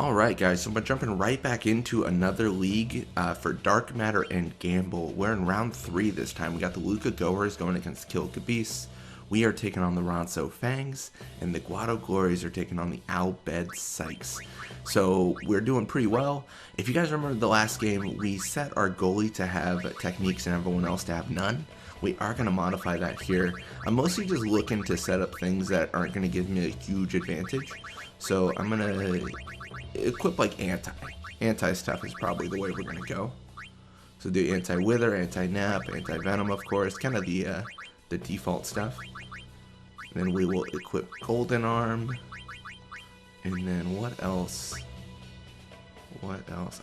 Alright guys, so we're jumping right back into another league for Dark Matter and Gamble. We're in round 3 this time. We got the Glories going against Beasts. We are taking on the Ronso Fangs, and the Guado Glories are taking on the Sykes. So we're doing pretty well. If you guys remember the last game, we set our goalie to have techniques and everyone else to have none. We are going to modify that here. I'm mostly just looking to set up things that aren't going to give me a huge advantage. So I'm going to equip like anti stuff is probably the way we're gonna go. So do anti-wither, anti-nap, anti-venom, of course, kind of the default stuff. And then we will equip golden arm, and then what else? I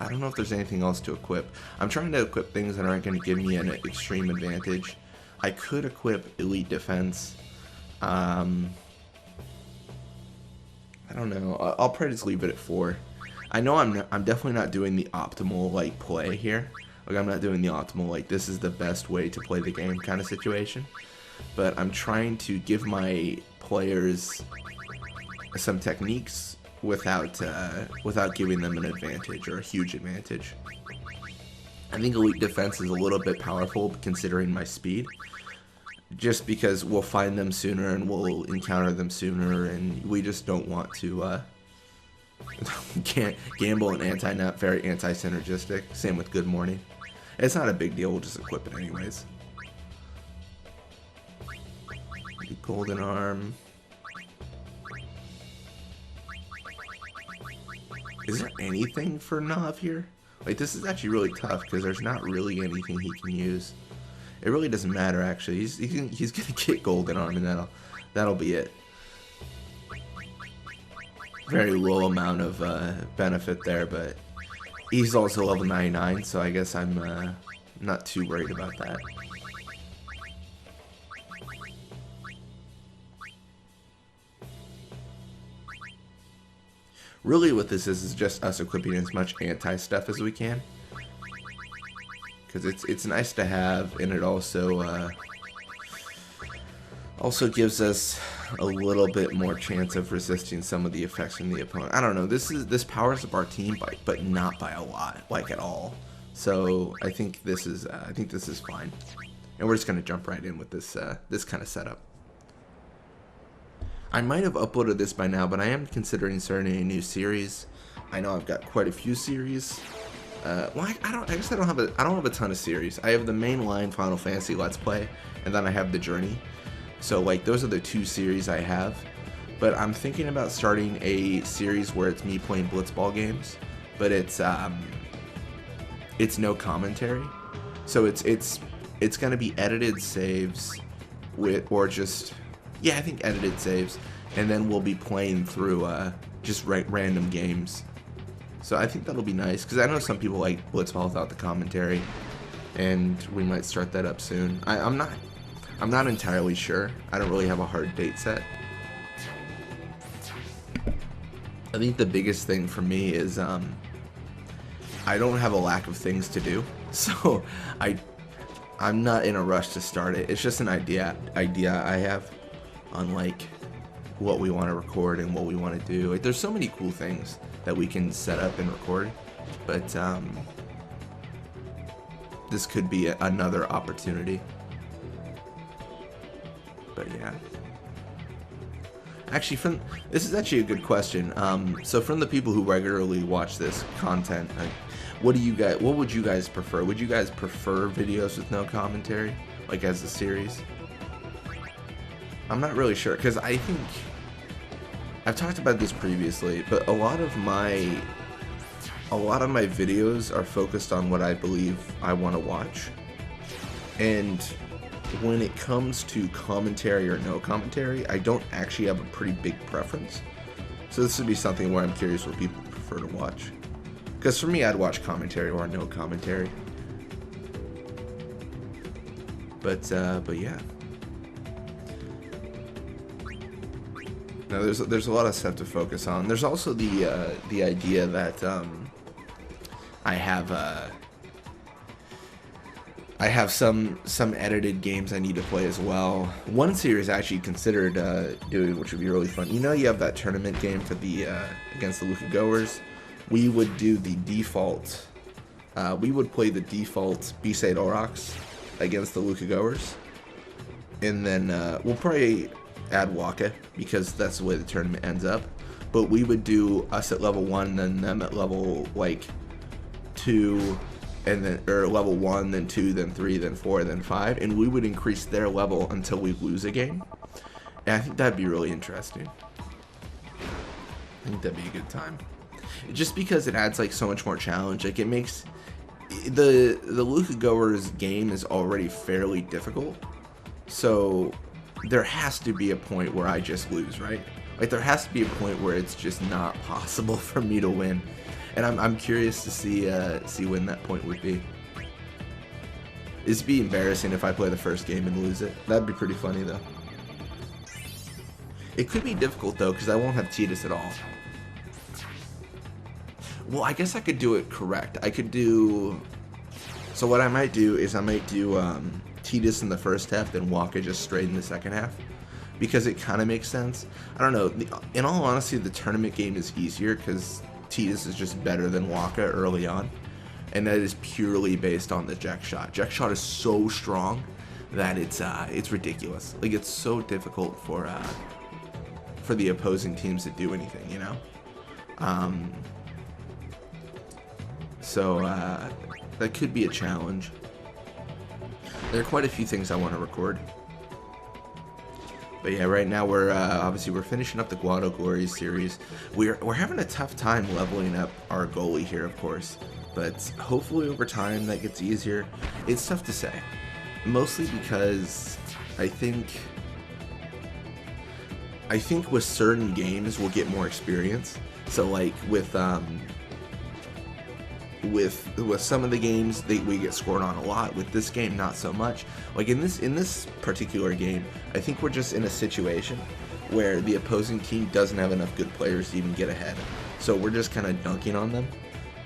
don't know if there's anything else to equip. I'm trying to equip things that aren't going to give me an extreme advantage. I could equip elite defense. I don't know. I'll probably just leave it at 4. I know I'm definitely not doing the optimal like play here. Like I'm not doing the optimal like this is the best way to play the game kind of situation. But I'm trying to give my players some techniques without giving them an advantage or a huge advantage. I think elite defense is a little bit powerful considering my speed. Just because we'll find them sooner and we'll encounter them sooner, and we just don't want to can't gamble and anti-nap, very anti-synergistic. Same with good morning. It's not a big deal, we'll just equip it anyways. The golden arm. Is there anything for Nav here? Like this is actually really tough because there's not really anything he can use. It really doesn't matter actually. He's gonna get golden arm and that'll be it. Very low amount of benefit there, but he's also level 99, so I guess I'm not too worried about that. Really what this is just us equipping as much anti-stuff as we can. Because it's nice to have, and it also gives us a little bit more chance of resisting some of the effects from the opponent. I don't know. This powers up our team, but not by a lot, like at all. So I think this is fine, and we're just gonna jump right in with this this kind of setup. I might have uploaded this by now, but I am considering starting a new series. I know I've got quite a few series. Well, I guess I don't have a ton of series. I have the mainline Final Fantasy Let's Play, and then I have the Journey. So like those are the 2 series I have. But I'm thinking about starting a series where it's me playing Blitzball games, but it's no commentary. So it's gonna be edited saves I think edited saves, and then we'll be playing through just random games. So I think that'll be nice, because I know some people like Blitzball without the commentary, and we might start that up soon. I'm not entirely sure. I don't really have a hard date set. I think the biggest thing for me is I don't have a lack of things to do, so I'm not in a rush to start it. It's just an idea I have on like what we want to record and what we want to do. Like there's so many cool things that we can set up and record, but this could be another opportunity. But yeah, actually, this is actually a good question. So from the people who regularly watch this content, what would you guys prefer? Would you guys prefer videos with no commentary, like as a series? I'm not really sure, because I think I've talked about this previously, but a lot of my videos are focused on what I believe I want to watch, and when it comes to commentary or no commentary, I don't actually have a pretty big preference. So this would be something where I'm curious what people prefer to watch, because for me, I'd watch commentary or no commentary. But yeah. Now there's a lot of stuff to focus on. There's also the idea that I have some edited games I need to play as well. One series I actually considered doing, which would be really fun. You know, you have that tournament game for the against the Goers. we would do the default. We would play the default B-Side Aurochs against the Luca Goers. And then we'll probably add Waka because that's the way the tournament ends up. But we would do us at level 1, then them at level like 2, and then or level 1, then 2, then 3, then 4, then 5, and we would increase their level until we lose a game. And I think that'd be really interesting. I think that'd be a good time. Just because it adds like so much more challenge. Like it makes the Luca Goers game is already fairly difficult. So there has to be a point where I just lose, right? Like there has to be a point where it's just not possible for me to win. And I'm curious to see when that point would be. It'd be embarrassing if I play the first game and lose it. That'd be pretty funny though. It could be difficult though because I won't have Tidus at all. Well, I guess I could do it correct. I could do. So what I might do is I might do Tidus in the first half, then Waka just straight in the second half. Because it kind of makes sense. I don't know. In all honesty, the tournament game is easier because Tidus is just better than Waka early on. And that is purely based on the Jack Shot. Jack Shot is so strong that it's ridiculous. Like it's so difficult for the opposing teams to do anything, you know? So that could be a challenge. There are quite a few things I want to record. But yeah, right now we're obviously we're finishing up the Guado Glories series. We're having a tough time leveling up our goalie here, of course, but hopefully over time that gets easier. It's tough to say, mostly because I think with certain games we'll get more experience. So like with some of the games we get scored on a lot. With this game, not so much. Like in this particular game, I think we're just in a situation where the opposing team doesn't have enough good players to even get ahead. So we're just kind of dunking on them.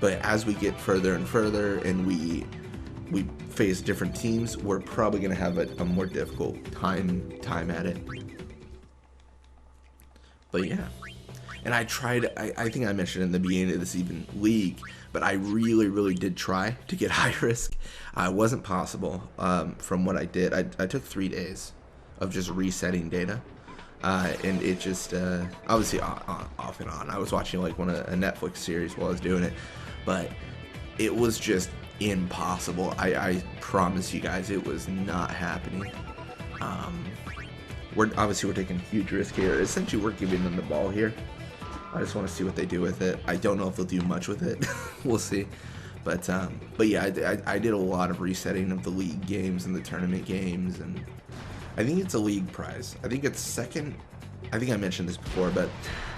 But as we get further and further and we face different teams, we're probably going to have a more difficult time at it. But yeah. And I tried, I think I mentioned in the beginning of this even league, but I really did try to get high risk. It wasn't possible from what I did. I took 3 days of just resetting data. And it just, obviously off and on. I was watching like a Netflix series while I was doing it, but it was just impossible. I promise you guys, it was not happening. We're taking huge risk here. Essentially, we're giving them the ball here. I just want to see what they do with it. I don't know if they'll do much with it. We'll see. But yeah, I did a lot of resetting of the league games and the tournament games, and I think it's a league prize. I think it's second. I think I mentioned this before, but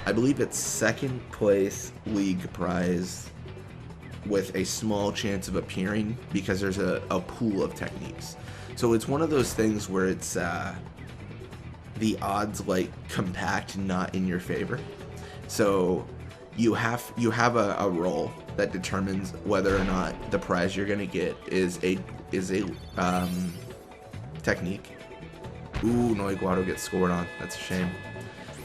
I believe it's second place league prize with a small chance of appearing because there's a pool of techniques. So it's one of those things where it's the odds like compact, not in your favor. So you have a roll that determines whether or not the prize you're gonna get is a technique. Ooh, Noy Guado gets scored on. That's a shame.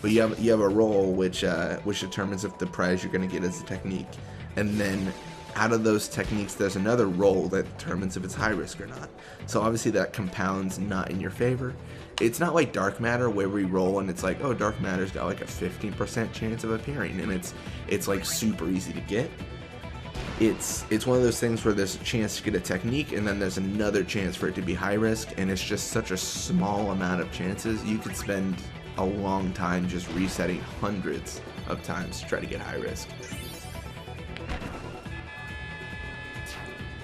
But you have a roll which determines if the prize you're gonna get is a technique, and then out of those techniques there's another roll that determines if it's high risk or not. So obviously that compounds not in your favor. It's not like Dark Matter where we roll and it's like, oh, Dark Matter's got like a 15% chance of appearing, and it's like super easy to get. It's one of those things where there's a chance to get a technique and then there's another chance for it to be high risk, and it's just such a small amount of chances. You could spend a long time just resetting hundreds of times to try to get high risk.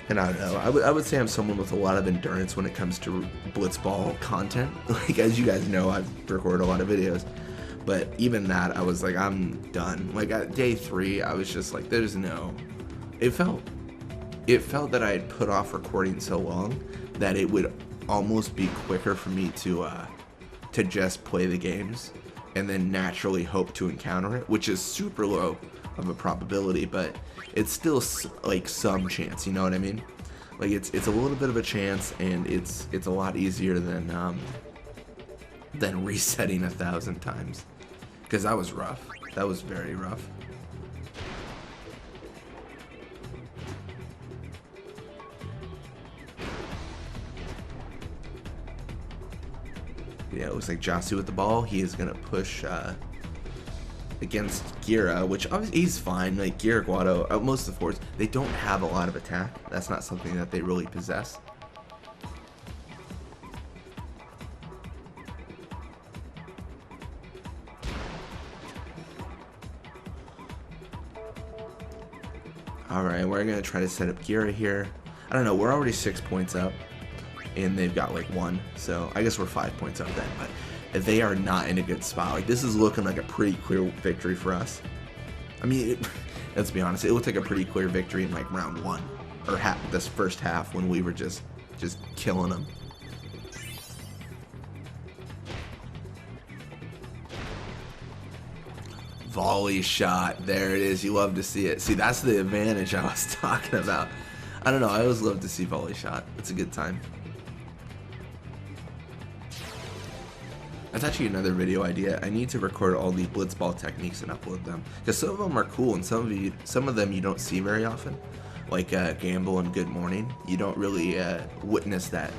And I don't know, I would say I'm someone with a lot of endurance when it comes to Blitzball content. Like, as you guys know, I've recorded a lot of videos. But even that, I was like, I'm done. Like, at day 3, I was just like, there's no... It felt that I had put off recording so long that it would almost be quicker for me to just play the games and then naturally hope to encounter it, which is super low of a probability, but it's still like some chance, you know what I mean? Like it's a little bit of a chance, and it's a lot easier than resetting 1,000 times, because that was rough. That was very rough. Yeah, it looks like Jasu with the ball. He is going to push against Gira, which obviously he's fine. Like Gira, Guado, most of the forwards, they don't have a lot of attack. That's not something that they really possess. Alright, we're going to try to set up Gira here. I don't know, we're already 6 points up, and they've got like 1, so I guess we're 5 points up then, but they are not in a good spot. Like, this is looking like a pretty clear victory for us. I mean, let's be honest, it looked like a pretty clear victory in like round 1, or this first half when we were just killing them. Volley shot. There it is. You love to see it. See, that's the advantage I was talking about. I don't know. I always love to see volley shot. It's a good time. That's actually another video idea. I need to record all these blitzball techniques and upload them, because some of them are cool and some of them you don't see very often, like Gamble and Good Morning. You don't really witness that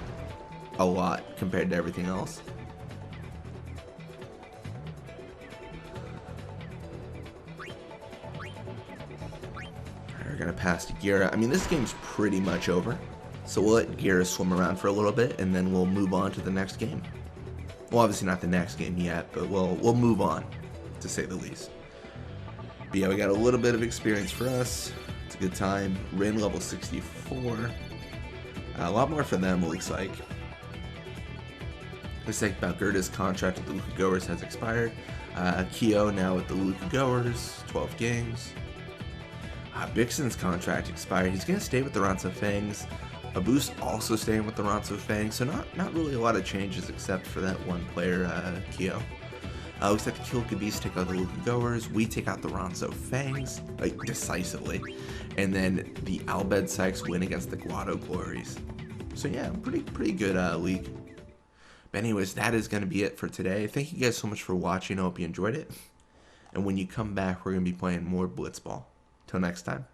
a lot compared to everything else. We're gonna pass to Gira. I mean, this game's pretty much over, so we'll let Gira swim around for a little bit, and then we'll move on to the next game. Well, obviously not the next game yet, but we'll move on, to say the least. But yeah, we got a little bit of experience for us. It's a good time. Rin level 64. A lot more for them, it looks like. Looks like Balgurda's contract with the Luka Goers has expired. Keo now with the Luka Goers, 12 games. Bixen's contract expired. He's going to stay with the Ronso Fangs. Abus also staying with the Ronso Fangs, so not really a lot of changes except for that one player, Keo. Looks like the Kill Beast take out the Luka Goers. We take out the Ronso Fangs, like, decisively. And then the Albed Sykes win against the Guado Glories. So yeah, pretty good league. But anyways, that is going to be it for today. Thank you guys so much for watching. I hope you enjoyed it. And when you come back, we're going to be playing more Blitzball. Till next time.